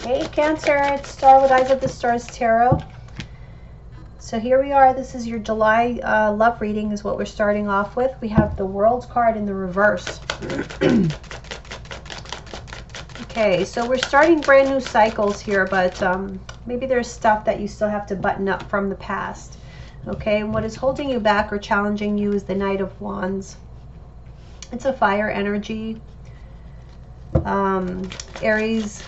Hey Cancer, it's Star with Eyes of the Stars Tarot. So here we are. This is your July love reading is what we're starting off with. We have the World card in the reverse. Okay, so we're starting brand new cycles here, but maybe there's stuff that you still have to button up from the past. Okay, and what is holding you back or challenging you is the Knight of Wands. It's a fire energy. Aries,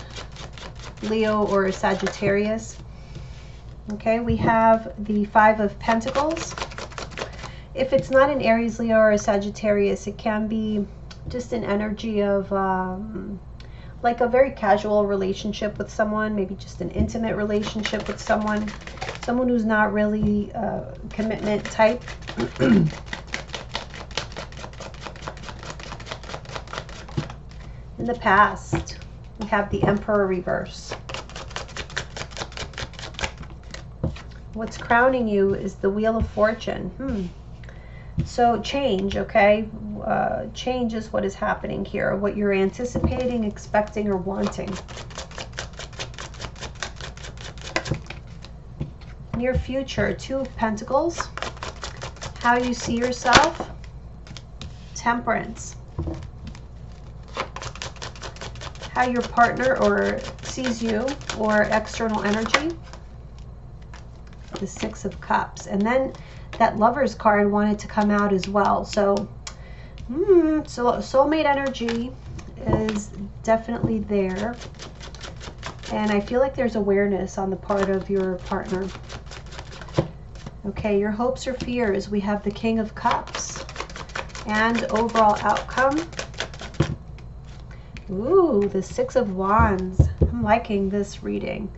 Leo, or Sagittarius. Okay, we have the Five of Pentacles. If it's not an Aries, Leo, or a Sagittarius, it can be just an energy of like a very casual relationship with someone, maybe just an intimate relationship with someone who's not really a commitment type. In the past, we have the Emperor reverse. What's crowning you is the Wheel of Fortune. So change, okay? Change is what is happening here, what you're anticipating, expecting, or wanting. Near future, Two of Pentacles. How you see yourself. Temperance. How your partner or sees you, or external energy. The Six of Cups. And then that Lover's card wanted to come out as well. So soulmate energy is definitely there. And I feel like there's awareness on the part of your partner. Okay, your hopes or fears. We have the King of Cups. And overall outcome. Ooh, the Six of Wands. I'm liking this reading.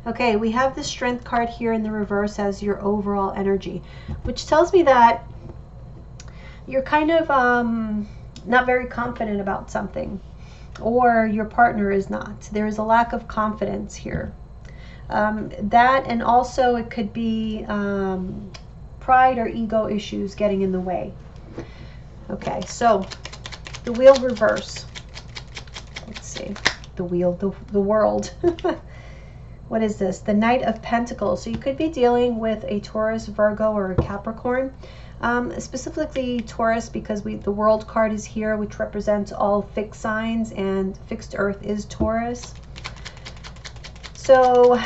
Okay, we have the Strength card here in the reverse as your overall energy, which tells me that you're kind of not very confident about something, or your partner is not. There is a lack of confidence here. That, and also it could be pride or ego issues getting in the way. Okay, so the Wheel reverse. Let's see, the wheel, the world. What is this? The Knight of Pentacles. So you could be dealing with a Taurus, Virgo, or a Capricorn. Specifically Taurus, because the World card is here, which represents all fixed signs, and fixed earth is Taurus. So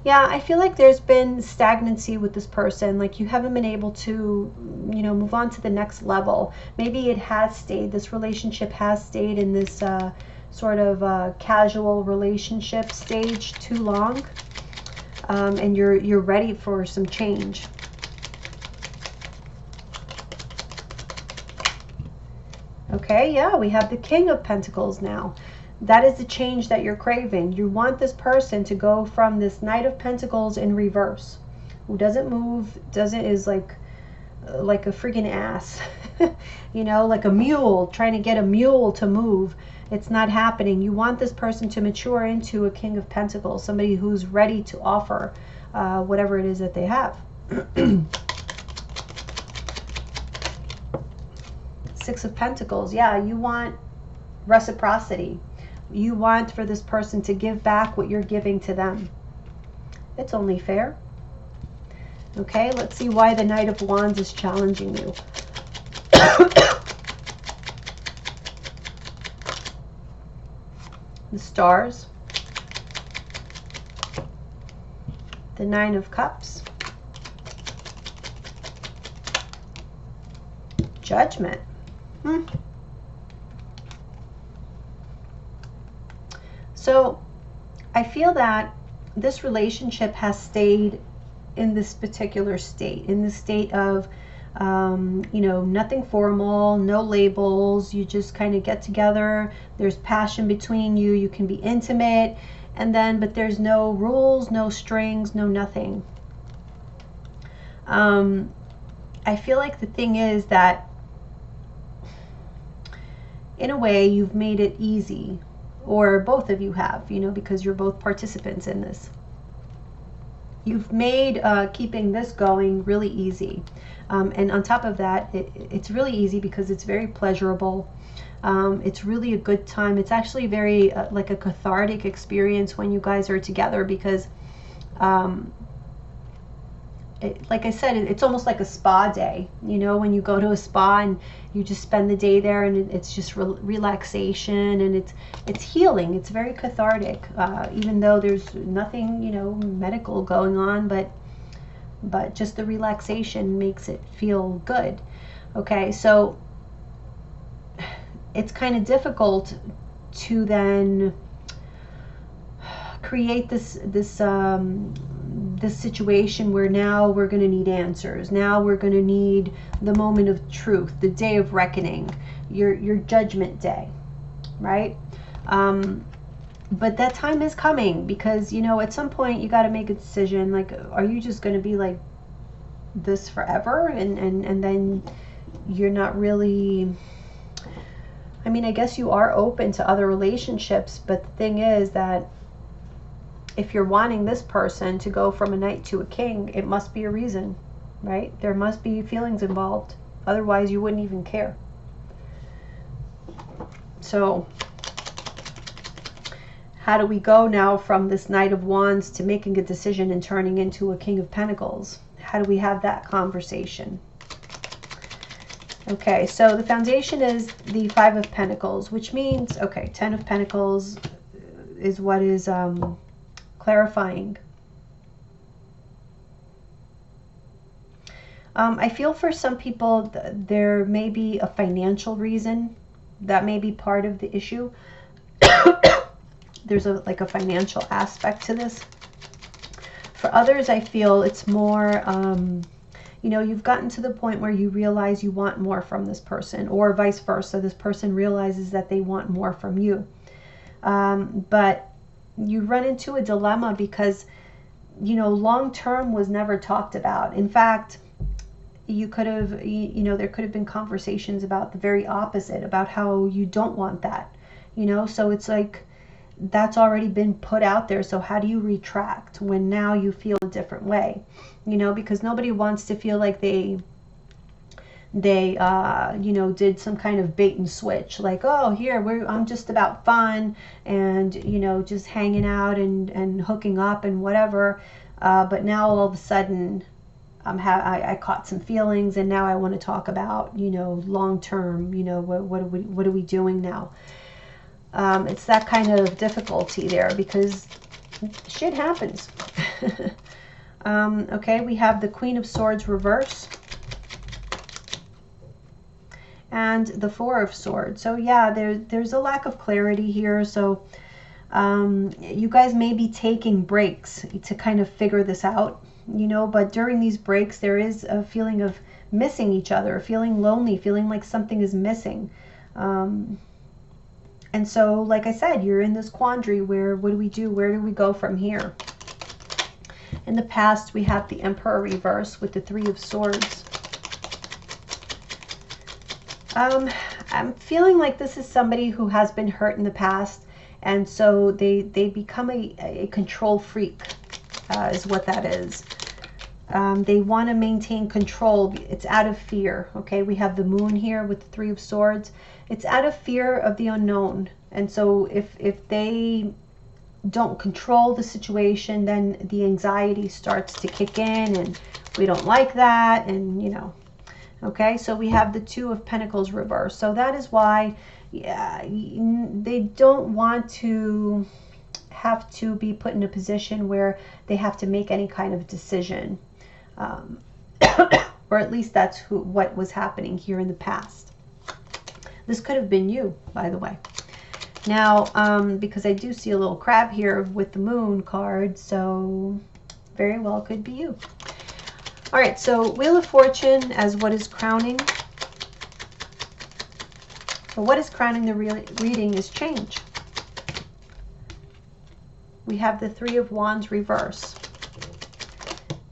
yeah, I feel like there's been stagnancy with this person. Like you haven't been able to, move on to the next level. Maybe it has stayed, this relationship has stayed in this sort of casual relationship stage too long, and you're ready for some change. Okay, yeah, we have the King of Pentacles now. That is the change that you're craving. You want this person to go from this Knight of Pentacles in reverse, who doesn't move, is like a freaking ass, like a mule, trying to get a mule to move. It's not happening. You want this person to mature into a King of Pentacles, somebody who's ready to offer whatever it is that they have. Six of Pentacles. Yeah, you want reciprocity. You want for this person to give back what you're giving to them. It's only fair. Okay, let's see why the Knight of Wands is challenging you. The Stars, the Nine of Cups, Judgment. So I feel that this relationship has stayed in this particular state, in the state of nothing formal, no labels. You just kind of get together. There's passion between you. You can be intimate, but there's no rules, no strings, no nothing. I feel like the thing is that in a way you've made it easy, or both of you have, because you're both participants in this. You've made keeping this going really easy. And on top of that, it's really easy because it's very pleasurable. It's really a good time. It's actually very like a cathartic experience when you guys are together, because like I said, it's almost like a spa day, you know, when you go to a spa and you just spend the day there, and it's just relaxation, and it's healing. It's very cathartic, even though there's nothing, you know, medical going on, but just the relaxation makes it feel good. Okay, so it's kind of difficult to then create this situation where now we're going to need answers. Now we're going to need the moment of truth, the day of reckoning, your judgment day, right? But that time is coming, because, you know, at some point you got to make a decision. Like, are you just going to be like this forever, and then you're not really, I mean, I guess you are open to other relationships, but the thing is that if you're wanting this person to go from a knight to a king, it must be a reason, right? There must be feelings involved. Otherwise, you wouldn't even care. So, how do we go now from this Knight of Wands to making a decision and turning into a King of Pentacles? How do we have that conversation? Okay, so the foundation is the Five of Pentacles, which means, okay, 10 of Pentacles is what is clarifying. I feel for some people there may be a financial reason that may be part of the issue. There's like a financial aspect to this. For others, I feel it's more, you know, you've gotten to the point where you realize you want more from this person, or vice versa. This person realizes that they want more from you. But you run into a dilemma because, you know, long term was never talked about. In fact, you could have, you know, there could have been conversations about the very opposite, about how you don't want that, you know. So it's like that's already been put out there. So how do you retract when now you feel a different way, you know, because nobody wants to feel like they you know, did some kind of bait and switch, like, oh, here I'm just about fun and, you know, just hanging out and hooking up and whatever, but now all of a sudden I caught some feelings, and now I want to talk about, you know, long term, you know, what are we doing now? It's that kind of difficulty there, because shit happens. Okay, we have the Queen of Swords reverse and the Four of Swords. So yeah, there's a lack of clarity here. So you guys may be taking breaks to kind of figure this out, you know, but during these breaks there is a feeling of missing each other, feeling lonely, feeling like something is missing. And so, like I said, you're in this quandary where, what do we do? Where do we go from here? In the past, we have the Emperor reverse with the Three of Swords. I'm feeling like this is somebody who has been hurt in the past, and so they become a control freak, is what that is. They want to maintain control. It's out of fear. Okay, we have the Moon here with the Three of Swords. It's out of fear of the unknown. And so if they don't control the situation, then the anxiety starts to kick in, and we don't like that, and, you know. Okay, so we have the Two of Pentacles reverse. So that is why, yeah, they don't want to have to be put in a position where they have to make any kind of decision. Or at least that's what was happening here in the past. This could have been you, by the way. Now, because I do see a little crab here with the Moon card, so very well could be you. All right, so Wheel of Fortune as what is crowning. So what is crowning the reading is change. We have the Three of Wands reverse.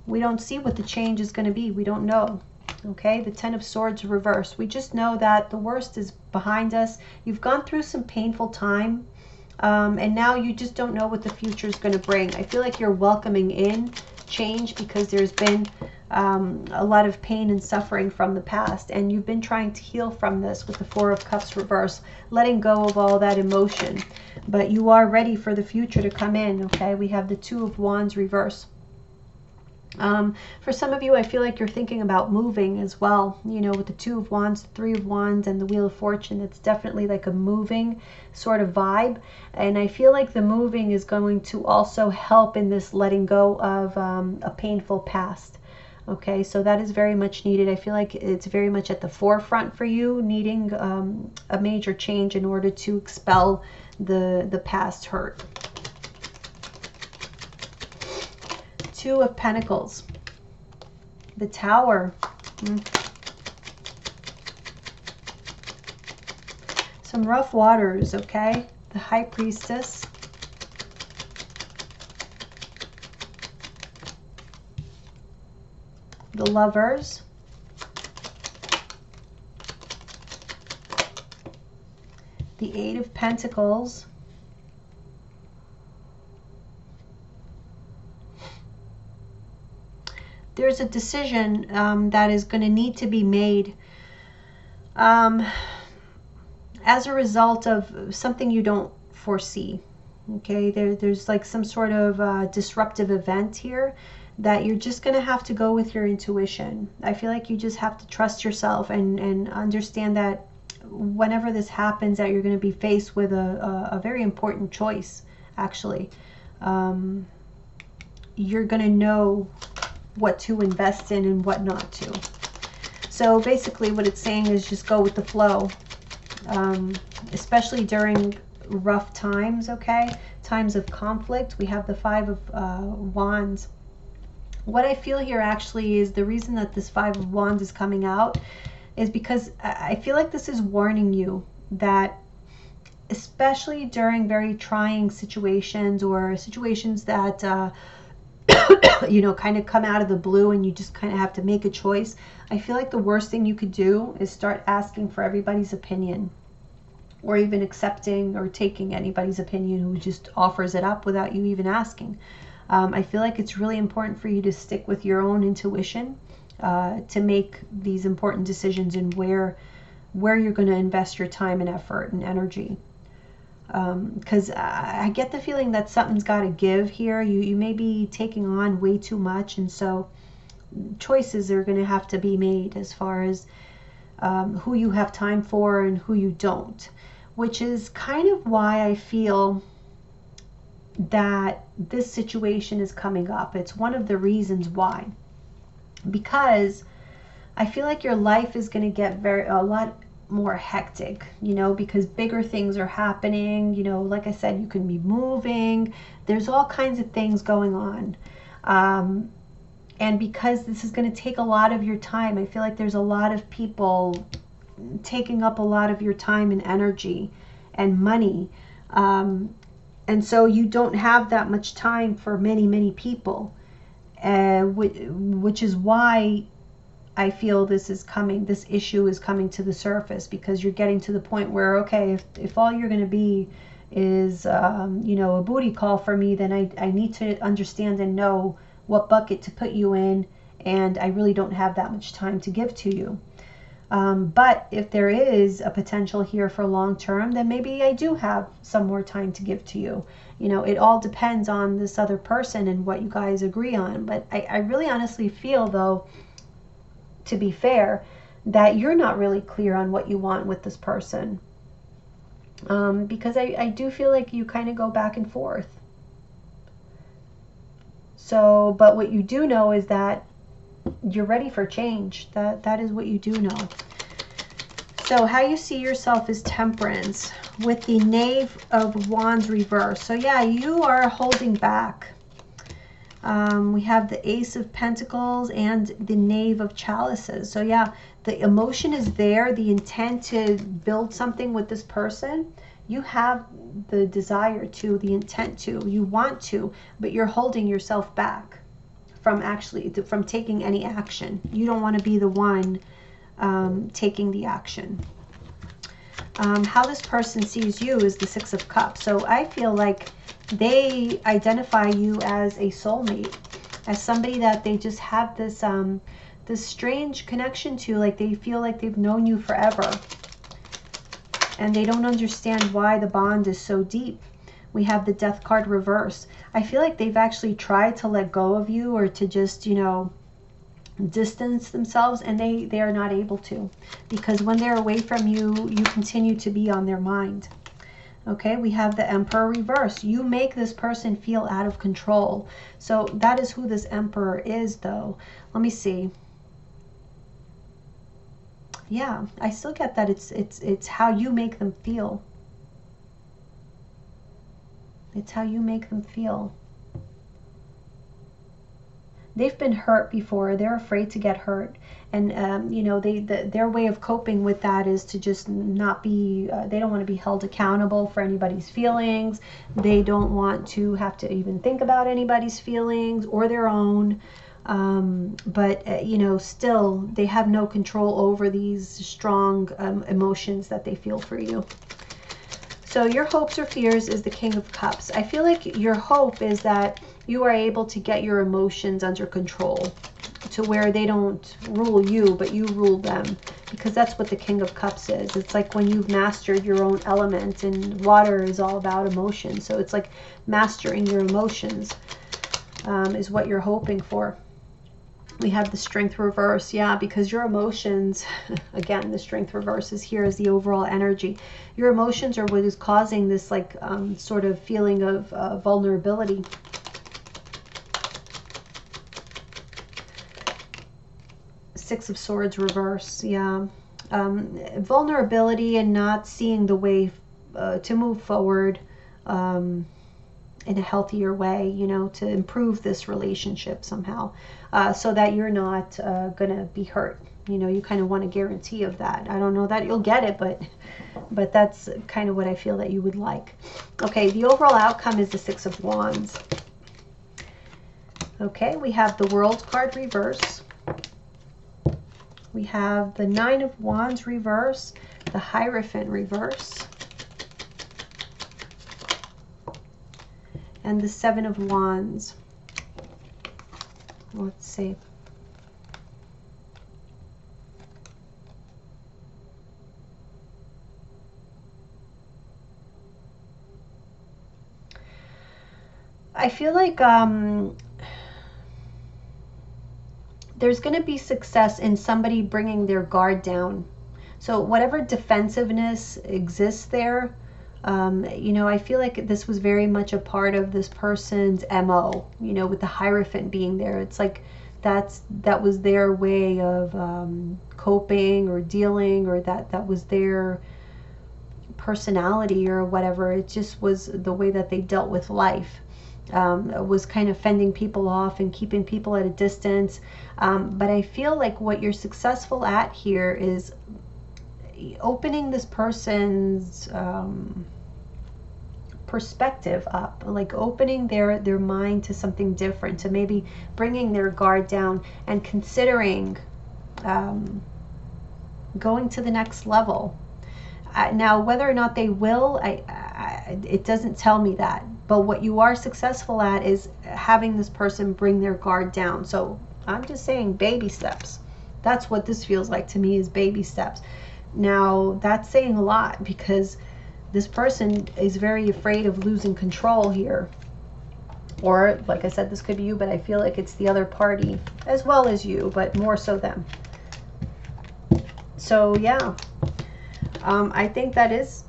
We don't see what the change is going to be. We don't know. Okay, the Ten of Swords reverse. We just know that the worst is behind us. You've gone through some painful time, and now you just don't know what the future is going to bring. I feel like you're welcoming in change because there's been a lot of pain and suffering from the past, and you've been trying to heal from this with the Four of Cups reverse, letting go of all that emotion. But you are ready for the future to come in, okay? We have the Two of Wands reverse. For some of you, I feel like you're thinking about moving as well, you know, with the Two of Wands, Three of Wands, and the Wheel of Fortune. It's definitely like a moving sort of vibe, and I feel like the moving is going to also help in this letting go of a painful past. Okay, so that is very much needed. I feel like it's very much at the forefront for you, needing a major change in order to expel the past hurt. Two of Pentacles, the Tower. Some rough waters, okay? The High Priestess. The Lovers. The Eight of Pentacles. There's a decision that is going to need to be made as a result of something you don't foresee. Okay, there's like some sort of disruptive event here that you're just going to have to go with your intuition. I feel like you just have to trust yourself and understand that whenever this happens, that you're going to be faced with a very important choice, actually. You're going to know what to invest in and what not to. So basically what it's saying is just go with the flow, especially during rough times, okay? Times of conflict. We have the Five of Wands. What I feel here actually is the reason that this Five of Wands is coming out is because I feel like this is warning you that especially during very trying situations or situations that you know, kind of come out of the blue and you just kind of have to make a choice. I feel like the worst thing you could do is start asking for everybody's opinion, or even accepting or taking anybody's opinion who just offers it up without you even asking. I feel like it's really important for you to stick with your own intuition to make these important decisions in where you're going to invest your time and effort and energy. Because I get the feeling that something's got to give here. You may be taking on way too much, and so choices are going to have to be made as far as who you have time for and who you don't, which is kind of why I feel that this situation is coming up. It's one of the reasons why, because I feel like your life is going to get a lot more hectic, you know, because bigger things are happening. You know, like I said, you can be moving. There's all kinds of things going on. And because this is going to take a lot of your time, I feel like there's a lot of people taking up a lot of your time and energy and money. And so you don't have that much time for many, many people, which is why I feel this issue is coming to the surface, because you're getting to the point where, okay, if all you're going to be is, you know, a booty call for me, then I need to understand and know what bucket to put you in, and I really don't have that much time to give to you. But if there is a potential here for long term, then maybe I do have some more time to give to you. You know, it all depends on this other person and what you guys agree on. But I really honestly feel, though, to be fair, that you're not really clear on what you want with this person. Because I do feel like you kind of go back and forth. So, but what you do know is that you're ready for change. That is what you do know. So how you see yourself is Temperance with the Knave of Wands reverse. So yeah, you are holding back. We have the Ace of Pentacles and the Knave of Chalices. So yeah, the emotion is there, the intent to build something with this person. You have the desire to, the intent to, you want to, but you're holding yourself back from taking any action. You don't want to be the one taking the action. How this person sees you is the Six of Cups. So I feel like they identify you as a soulmate. as somebody that they just have this this strange connection to, like they feel like they've known you forever, and they don't understand why the bond is so deep. We have the Death card reverse. I feel like they've actually tried to let go of you, or to just, you know, distance themselves, and they are not able to, because when they're away from you, you continue to be on their mind. Okay, we have the Emperor reverse. You make this person feel out of control. So that is who this Emperor is, though. Let me see. Yeah, I still get that it's how you make them feel. It's how you make them feel. They've been hurt before. They're afraid to get hurt, and you know, their way of coping with that is to just not be. They don't want to be held accountable for anybody's feelings. They don't want to have to even think about anybody's feelings or their own. But you know, still, they have no control over these strong emotions that they feel for you. So your hopes or fears is the King of Cups. I feel like your hope is that you are able to get your emotions under control, to where they don't rule you, but you rule them, because that's what the King of Cups is. It's like when you've mastered your own element, and water is all about emotion. So it's like mastering your emotions is what you're hoping for. We have the Strength reverse. Yeah, because your emotions, again, the Strength reverse is here as the overall energy. Your emotions are what is causing this, like, sort of feeling of vulnerability. Six of Swords reverse. Yeah, vulnerability and not seeing the way to move forward in a healthier way, you know, to improve this relationship somehow, so that you're not gonna be hurt. You know, you kind of want a guarantee of that. I don't know that you'll get it, but that's kind of what I feel that you would like. Okay, the overall outcome is the Six of Wands. Okay, we have the World card reverse. We have the Nine of Wands reverse, the Hierophant reverse, and the Seven of Wands. Let's see. I feel like there's going to be success in somebody bringing their guard down. So whatever defensiveness exists there, you know, I feel like this was very much a part of this person's MO, you know, with the Hierophant being there. It's like that was their way of coping or dealing, or that was their personality or whatever. It just was the way that they dealt with life. Was kind of fending people off and keeping people at a distance. But I feel like what you're successful at here is opening this person's perspective up, like opening their mind to something different, to maybe bringing their guard down and considering going to the next level. Now, whether or not they will, it doesn't tell me that. But what you are successful at is having this person bring their guard down. So I'm just saying baby steps. That's what this feels like to me, is baby steps. Now, that's saying a lot, because this person is very afraid of losing control here. Or, like I said, this could be you, but I feel like it's the other party as well as you, but more so them. So, yeah. I think that is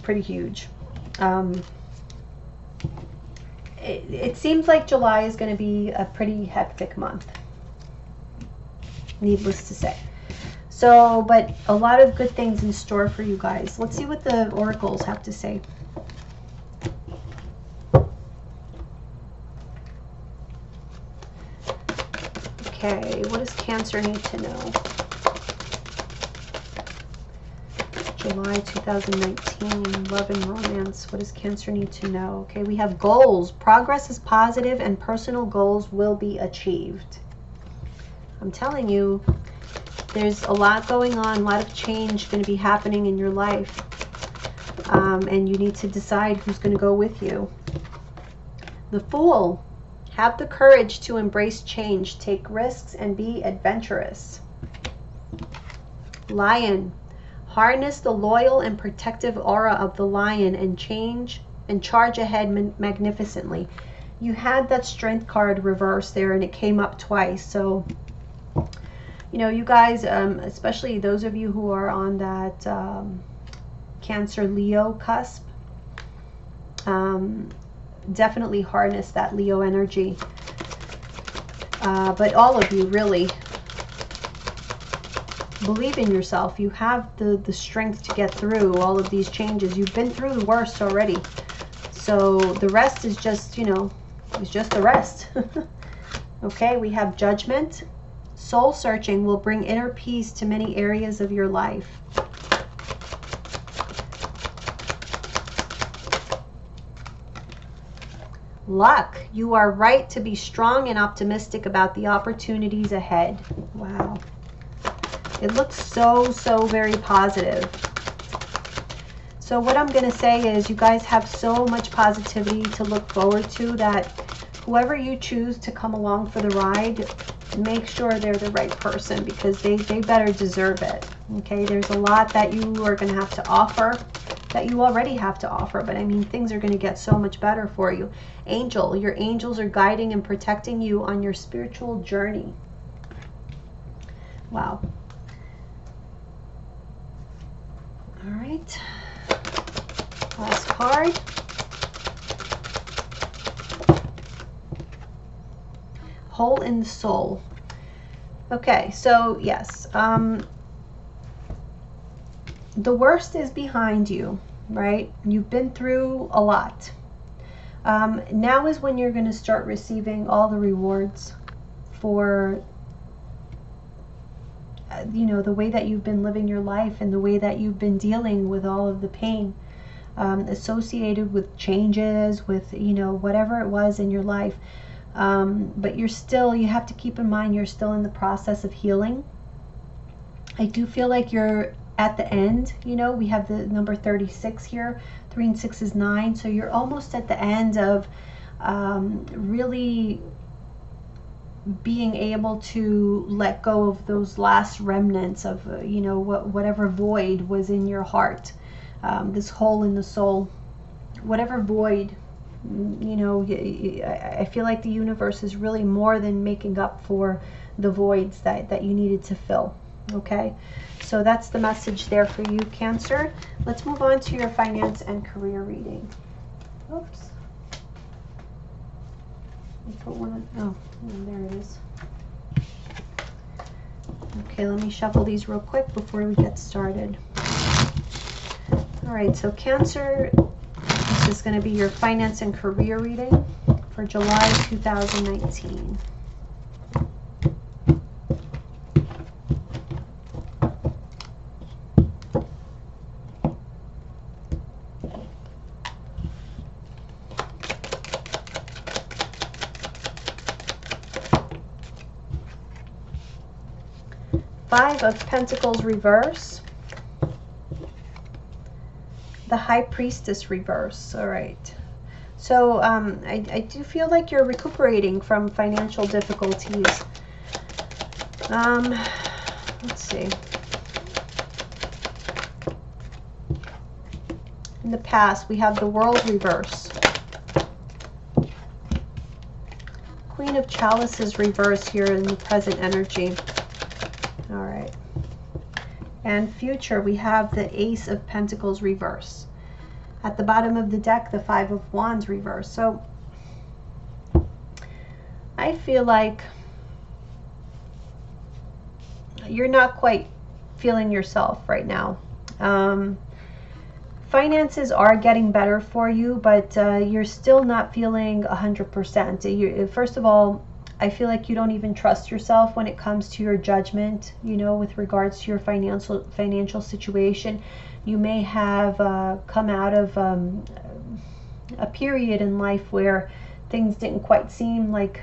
pretty huge. It seems like July is going to be a pretty hectic month, needless to say. So, but a lot of good things in store for you guys. Let's see what the oracles have to say. Okay, what does Cancer need to know? July 2019, love and romance. What does Cancer need to know? Okay, we have goals. Progress is positive and personal goals will be achieved. I'm telling you, there's a lot going on, a lot of change going to be happening in your life. And you need to decide who's going to go with you. The Fool. Have the courage to embrace change, take risks, and be adventurous. Lion. Harness the loyal and protective aura of the lion and charge ahead magnificently. You had that strength card reversed there and it came up twice. So, you know, you guys, especially those of you who are on that Cancer Leo cusp, definitely harness that Leo energy. But all of you really believe in yourself. You have the strength to get through all of these changes. You've been through the worst already. So the rest is just, you know, it's just the rest. Okay, we have Judgment. Soul searching will bring inner peace to many areas of your life. Luck. You are right to be strong and optimistic about the opportunities ahead. Wow. It looks so very positive. So what I'm going to say is you guys have so much positivity to look forward to that whoever you choose to come along for the ride, make sure they're the right person because they better deserve it. Okay, there's a lot that you are going to have to offer, that you already have to offer, but I mean things are going to get so much better for you. Angel, your angels are guiding and protecting you on your spiritual journey. Wow. All right, last card. Hole in the soul. Okay, so yes, the worst is behind you, right? You've been through a lot. Now is when you're going to start receiving all the rewards for you know, the way that you've been living your life and the way that you've been dealing with all of the pain associated with changes, with, you know, whatever it was in your life. But you're still, you have to keep in mind, you're still in the process of healing. I do feel like you're at the end. You know, we have the number 36 here. 3 and 6 is 9. So you're almost at the end of really being able to let go of those last remnants of, you know, whatever void was in your heart, this hole in the soul, whatever void, you know, I feel like the universe is really more than making up for the voids that you needed to fill. Okay, so that's the message there for you, Cancer. Let's move on to your finance and career reading. Oops. Put one on, oh, there it is. Okay, let me shuffle these real quick before we get started. All right, so Cancer, this is going to be your finance and career reading for July 2019. Five of Pentacles reverse. The High Priestess reverse. All right. So I do feel like you're recuperating from financial difficulties. Let's see. In the past, we have the World reverse. Queen of Chalices reverse here in the present energy. All right. And future, we have the Ace of Pentacles reverse. At the bottom of the deck, the Five of Wands reverse. So I feel like you're not quite feeling yourself right now. Finances are getting better for you, but you're still not feeling 100%. First of all, I feel like you don't even trust yourself when it comes to your judgment, you know, with regards to your financial situation. You may have come out of a period in life where things didn't quite seem like,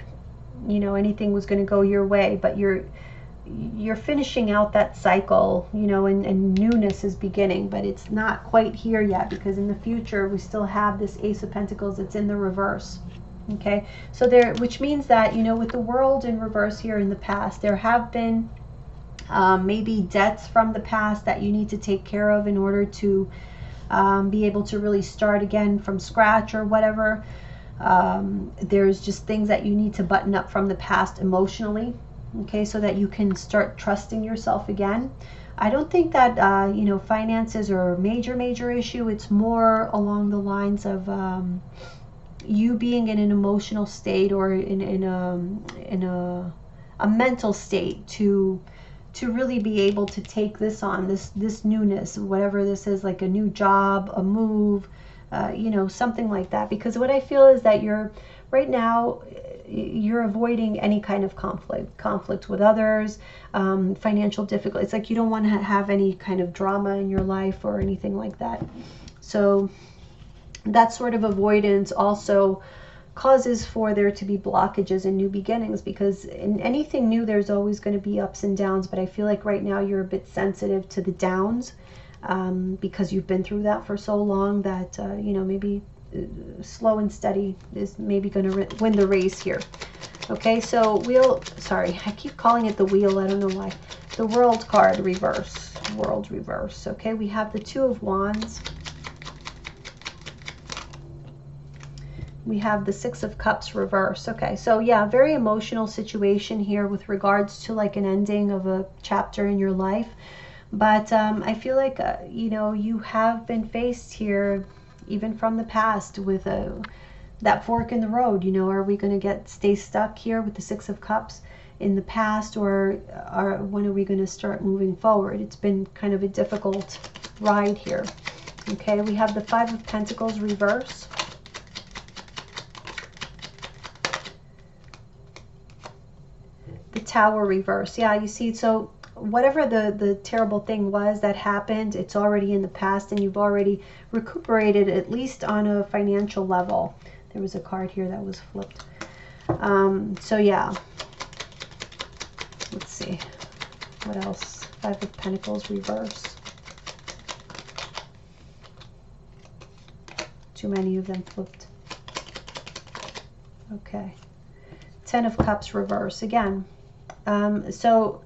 you know, anything was going to go your way, but you're finishing out that cycle, you know, and newness is beginning, but it's not quite here yet, because in the future we still have this Ace of Pentacles that's in the reverse. Okay, so there, which means that, you know, with the World in reverse here in the past, there have been maybe debts from the past that you need to take care of in order to be able to really start again from scratch or whatever. There's just things that you need to button up from the past emotionally, okay, so that you can start trusting yourself again. I don't think that, you know, finances are a major issue. It's more along the lines of you being in an emotional state or in a mental state to really be able to take this on, this newness, whatever this is, like a new job, a move, you know, something like that. Because what I feel is that you're right now, you're avoiding any kind of conflict with others, financial difficulty. It's like you don't want to have any kind of drama in your life or anything like that. So that sort of avoidance also causes for there to be blockages in new beginnings, because in anything new there's always going to be ups and downs, but I feel like right now you're a bit sensitive to the downs, because you've been through that for so long that you know, maybe slow and steady is maybe going to win the race here. Okay, so sorry, I keep calling it the wheel, I don't know why. The World card reverse, World reverse. Okay, we have the Two of Wands. We have the Six of Cups reverse. Okay, so yeah, very emotional situation here with regards to like an ending of a chapter in your life. But I feel like, you know, you have been faced here, even from the past, with that fork in the road. You know, are we going to stay stuck here with the Six of Cups in the past, or when are we going to start moving forward? It's been kind of a difficult ride here. Okay, we have the Five of Pentacles reverse. The Tower reverse. Yeah, you see, so whatever the terrible thing was that happened, it's already in the past and you've already recuperated, at least on a financial level. There was a card here that was flipped. So yeah, let's see what else. Five of Pentacles reverse. Too many of them flipped. Okay, Ten of Cups reverse again. So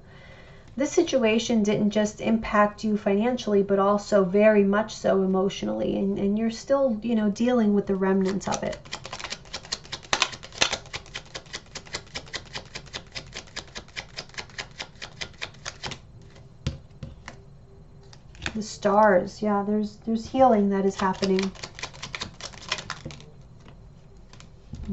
this situation didn't just impact you financially, but also very much so emotionally, and you're still, you know, dealing with the remnants of it. The Stars, yeah, there's healing that is happening.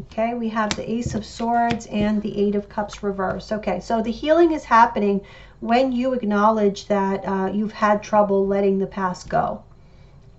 Okay, we have the Ace of Swords and the Eight of Cups reverse. Okay, so the healing is happening when you acknowledge that you've had trouble letting the past go.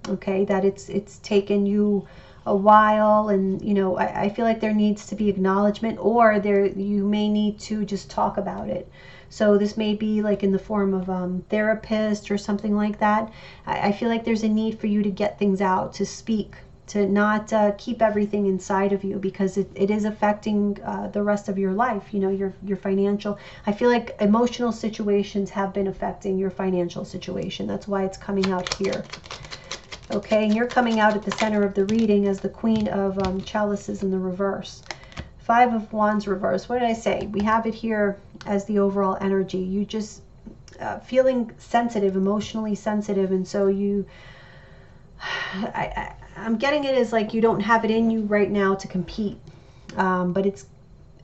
Okay, that it's taken you a while, and you know, I feel like there needs to be acknowledgement, or you may need to just talk about it. So this may be like in the form of therapist or something like that. I feel like there's a need for you to get things out, to speak, to not keep everything inside of you, because it is affecting the rest of your life, you know, your financial. I feel like emotional situations have been affecting your financial situation. That's why it's coming out here. Okay, and you're coming out at the center of the reading as the Queen of Chalices in the reverse. Five of Wands reverse. What did I say? We have it here as the overall energy. You just feeling sensitive, emotionally sensitive, and so you I'm getting it as like you don't have it in you right now to compete, but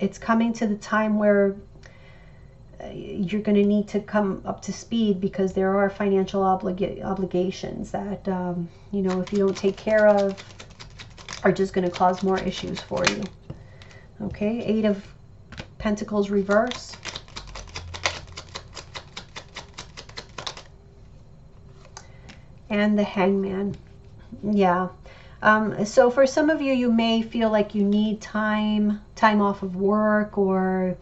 it's coming to the time where you're going to need to come up to speed, because there are financial obligations that you know, if you don't take care of, are just going to cause more issues for you. Okay, Eight of Pentacles reverse. And the Hangman. Yeah. So for some of you, you may feel like you need time off of work, or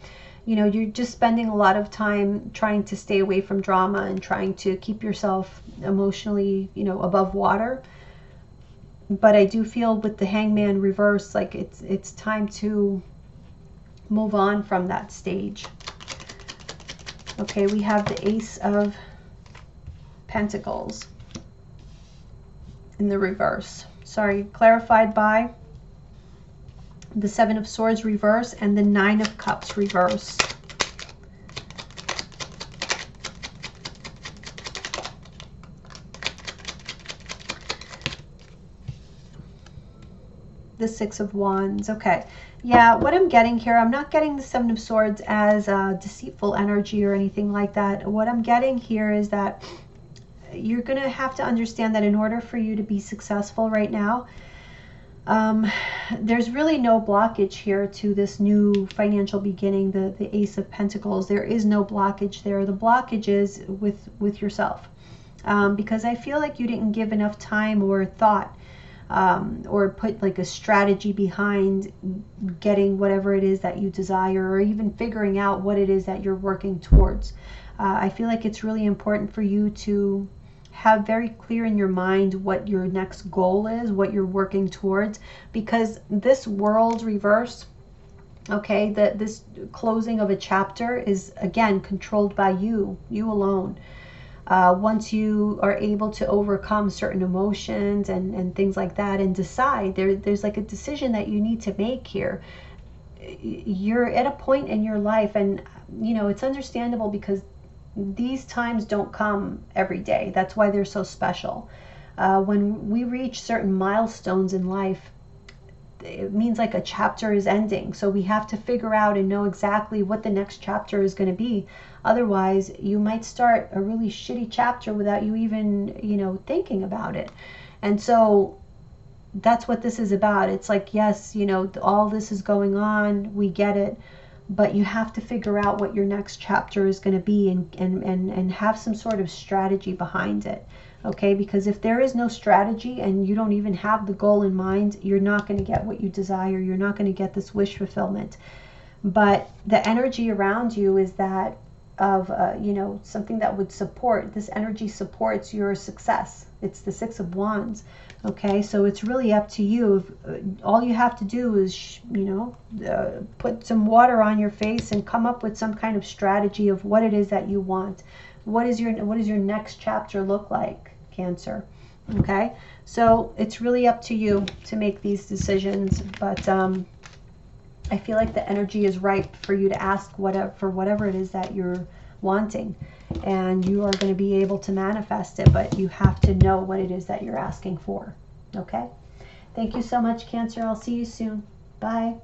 you know, you're just spending a lot of time trying to stay away from drama and trying to keep yourself emotionally, you know, above water. But I do feel with the Hangman reverse, like it's time to move on from that stage. Okay, we have the Ace of Pentacles in the reverse. Sorry, clarified by the Seven of Swords reverse, and the Nine of Cups reverse. The Six of Wands. Okay. Yeah, what I'm getting here, I'm not getting the Seven of Swords as a deceitful energy or anything like that. What I'm getting here is that you're going to have to understand that in order for you to be successful right now, there's really no blockage here to this new financial beginning, the Ace of Pentacles. There is no blockage there. The blockage is with yourself, because I feel like you didn't give enough time or thought, or put like a strategy behind getting whatever it is that you desire, or even figuring out what it is that you're working towards. I feel like it's really important for you to have very clear in your mind what your next goal is, what you're working towards, because this World reverse, okay, this closing of a chapter is again controlled by you alone. Once you are able to overcome certain emotions and things like that, and decide, there's like a decision that you need to make here. You're at a point in your life, and you know, it's understandable because these times don't come every day. That's why they're so special. When we reach certain milestones in life, it means like a chapter is ending. So we have to figure out and know exactly what the next chapter is going to be. Otherwise, you might start a really shitty chapter without you even, you know, thinking about it. And so that's what this is about. It's like, yes, you know, all this is going on. We get it. But you have to figure out what your next chapter is going to be, and have some sort of strategy behind it. Okay, because if there is no strategy and you don't even have the goal in mind, you're not going to get what you desire. You're not going to get this wish fulfillment. But the energy around you is that of, you know, something that would support. This energy supports your success. It's the Six of Wands. Okay, so it's really up to you. All you have to do is, you know, put some water on your face and come up with some kind of strategy of what it is that you want. What does your next chapter look like, Cancer? Okay, so it's really up to you to make these decisions. But I feel like the energy is ripe for you to ask for whatever it is that you're wanting, and you are going to be able to manifest it, but you have to know what it is that you're asking for. Okay, thank you so much, Cancer. I'll see you soon. Bye.